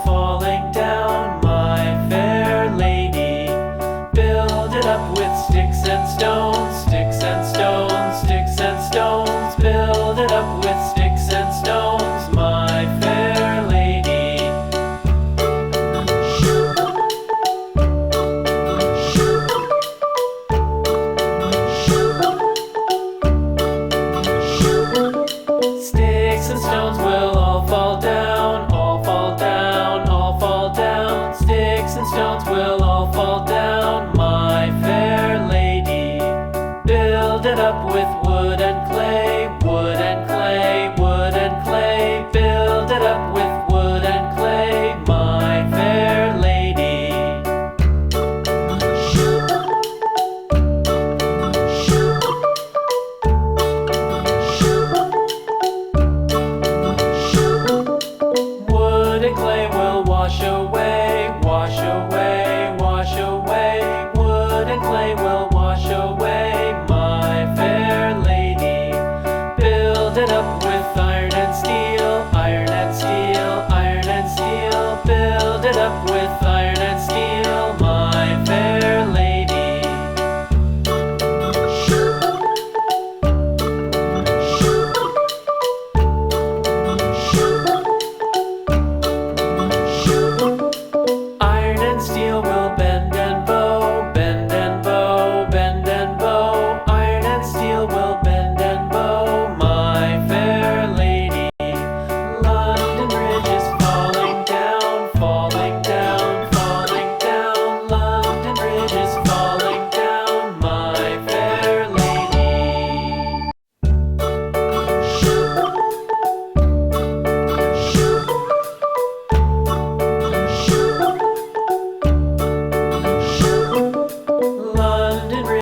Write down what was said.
falling down, my fair lady. Build it up with sticks and stones, sticks and stones, sticks and stones. Build it up with sticks and stones, my fair lady. Sticks and stones will all fall down, all fall down, all fall down. Sticks and stones will all fall down, my fair lady. Build it up with wood and clay, wood and clay, wood and clay. Build it up with wood and clay, my fair lady. Wood and clay will wash away.